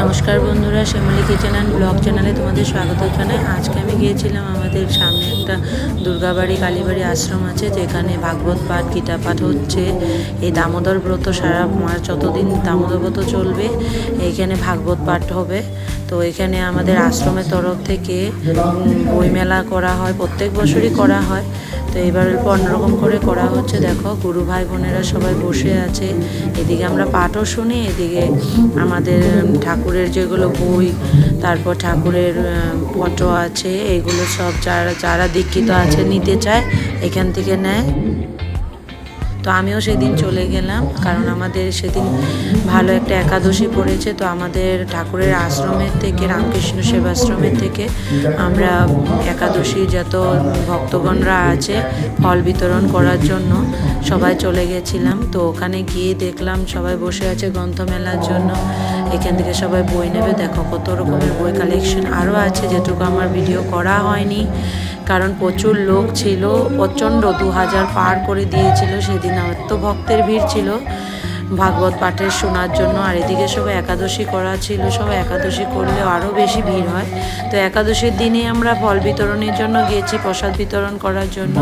নমস্কার বন্ধুরা, Shyamoli kitchen and blog চ্যানেলে তোমাদের স্বাগত জানাই। আজকে আমি গিয়েছিলাম আমাদের সামনে একটা দুর্গাবাড়ি কালীবাড়ি আশ্রম আছে, যেখানে ভাগবত পাঠ গীতা পাঠ হচ্ছে। এই দামোদর ব্রত সারা মাস যতদিন দামোদর ব্রত চলবে এইখানে ভাগবত পাঠ হবে। তো এখানে আমাদের আশ্রমের তরফ থেকে বইমেলা করা হয়, প্রত্যেক বছরই করা হয়। তো এবার অন্যরকম করে করা হচ্ছে। দেখো গুরু ভাই বোনেরা সবাই বসে আছে, এদিকে আমরা পাঠও শুনি, এদিকে আমাদের ঠাকুরের যেগুলো বই, তারপর ঠাকুরের ফটো আছে, এগুলো সব যারা দীক্ষিত আছে নিতে চায় এখান থেকে নেয়। তো আমিও সেদিন চলে গেলাম, কারণ আমাদের সেদিন ভালো একটা একাদশী পড়েছে। তো আমাদের ঠাকুরের আশ্রমের থেকে, রামকৃষ্ণ সেবাশ্রমের থেকে আমরা একাদশী যত ভক্তগণরা আছে ফল বিতরণ করার জন্য সবাই চলে গেছিলাম। তো ওখানে গিয়ে দেখলাম সবাই বসে আছে গ্রন্থমেলার জন্য, এখান থেকে সবাই বই নেবে। দেখো কত রকমের বই কালেকশন আরও আছে, যেটুকু আমার ভিডিও করা হয়নি, কারণ প্রচুর লোক ছিল, প্রচণ্ড 2000 পার করে দিয়েছিল সেদিন। এত ভক্তের ভিড় ছিল ভাগবত পাঠের শোনার জন্য। আর এদিকে সবাই একাদশী করা ছিল, সবাই একাদশী করলেও আরও বেশি ভিড় হয়। তো একাদশীর দিনে আমরা ফল বিতরণের জন্য গিয়েছি, প্রসাদ বিতরণ করার জন্য।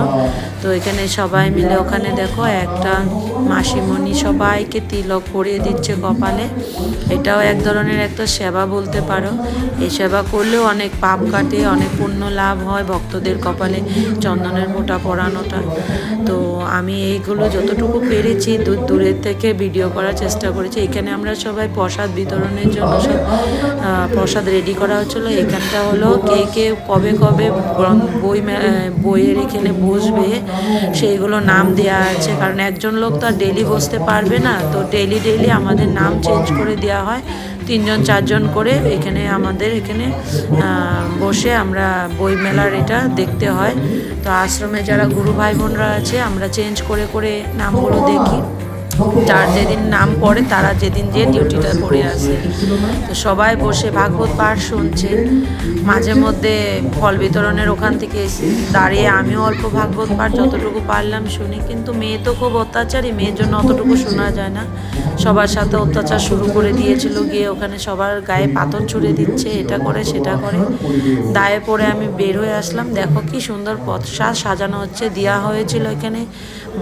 তো এখানে সবাই মিলে, ওখানে দেখো একটা মাসিমণি সবাইকে তিলক পরিয়ে দিচ্ছে কপালে। এটাও এক ধরনের একটা সেবা বলতে পারো। এই সেবা করলেও অনেক পাপ কাটে, অনেক পুণ্য লাভ হয় ভক্তদের কপালে চন্দনের ফোঁটা পরানোটা। তো আমি এইগুলো যতটুকু পেরেছি দূরের থেকে ভিডিও করার চেষ্টা করেছি। এখানে আমরা সবাই প্রসাদ বিতরণের জন্য সব প্রসাদ রেডি করা হচ্ছিলো। এখানটা হলো কে কবে বইয়ের এখানে বসবে সেইগুলো নাম দেওয়া আছে, কারণ একজন লোক তো আর ডেলি বসতে পারবে না। তো ডেলি আমাদের নাম চেঞ্জ করে দেওয়া হয়, 3জন 4জন করে এখানে আমাদের এখানে বসে আমরা বই মেলার এটা দেখতে হয়। তো আশ্রমে যারা গুরু ভাই বোনরা আছে আমরা চেঞ্জ করে নামগুলো দেখি, যার যেদিন নাম পড়ে তারা যেদিন যে ডিউটিটা করে আসে। তো সবাই বসে ভাগবত পাঠ শুনছে, মাঝে মধ্যে ফল বিতরণের ওখান থেকে দাঁড়িয়ে আমিও অল্প ভাগবত পাঠ যতটুকু পারলাম শুনি। কিন্তু মেয়ে তো খুব অত্যাচারী, মেয়ের জন্য অতটুকু শোনা যায় না। সবার সাথে অত্যাচার শুরু করে দিয়েছিল, গিয়ে ওখানে সবার গায়ে পাথর ছুঁড়ে দিচ্ছে, এটা করে সেটা করে। দায়ে পড়ে আমি বের হয়ে আসলাম। দেখো কি সুন্দর প্রসাদ সাজানো হচ্ছে, দেওয়া হয়েছিল এখানে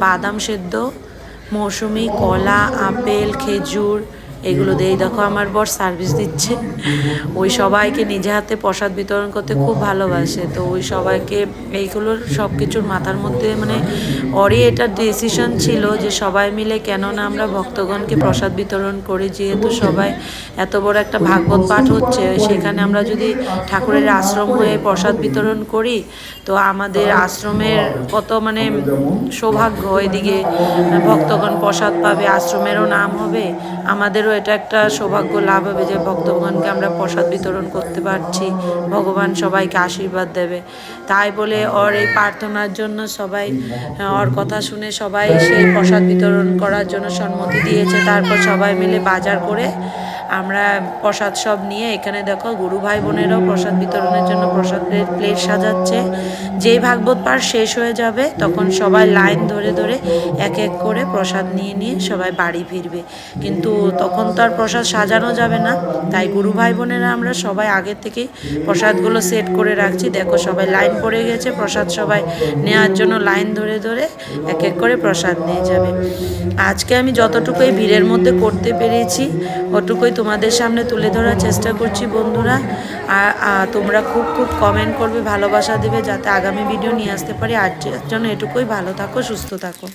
বাদাম সেদ্ধ, মৌসুমি, কলা, আপেল, খেজুর, এগুলো দিয়ে। দেখো আমার বর সার্ভিস দিচ্ছে, ওই সবাইকে নিজে হাতে প্রসাদ বিতরণ করতে খুব ভালোবাসে। তো ওই সবাইকে এইগুলোর সব কিছুর মাথার মধ্যে মানে ওরই এটা ডিসিশন ছিল যে সবাই মিলে কেন না আমরা ভক্তগণকে প্রসাদ বিতরণ করি। যেহেতু সবাই এত বড় একটা ভাগবত পাঠ হচ্ছে, সেখানে আমরা যদি ঠাকুরের আশ্রম হয়ে প্রসাদ বিতরণ করি তো আমাদের আশ্রমের কত মানে সৌভাগ্য। এদিকে ভক্তগণ প্রসাদ পাবে, আশ্রমেরও নাম হবে, আমাদেরও এটা একটা সৌভাগ্য লাভ হবে যে ভক্তগণকে আমরা প্রসাদ বিতরণ করতে পারছি, ভগবান সবাইকে আশীর্বাদ দেবে। তাই বলে ওর এই প্রার্থনার জন্য সবাই, ওর কথা শুনে সবাই সেই প্রসাদ বিতরণ করার জন্য সম্মতি দিয়েছে। তারপর সবাই মিলে বাজার করে আমরা প্রসাদ সব নিয়ে এখানে দেখো গুরু ভাই বোনেরাও প্রসাদ বিতরণের জন্য প্রসাদের প্লেট সাজাচ্ছে। যেই ভাগবত পাঠ শেষ হয়ে যাবে তখন সবাই লাইন ধরে এক এক করে প্রসাদ নিয়ে সবাই বাড়ি ফিরবে। কিন্তু তখন তো আর প্রসাদ সাজানো যাবে না, তাই গুরু ভাই বোনেরা আমরা সবাই আগের থেকেই প্রসাদগুলো সেট করে রাখছি। দেখো সবাই লাইন পড়ে গেছে, প্রসাদ সবাই নেওয়ার জন্য লাইন ধরে এক এক করে প্রসাদ নিয়ে যাবে। আজকে আমি যতটুকু এই ভিড়ের মধ্যে করতে পেরেছি ওটুকুই তোমাদের সামনে তুলে ধরার চেষ্টা করছি বন্ধুরা। আর তোমরা খুব কমেন্ট করবে, ভালোবাসা দেবে, যাতে আগামী ভিডিও নিয়ে আসতে পারি। আজকের জন্য এটুকুই, ভালো থাকো, সুস্থ থাকো।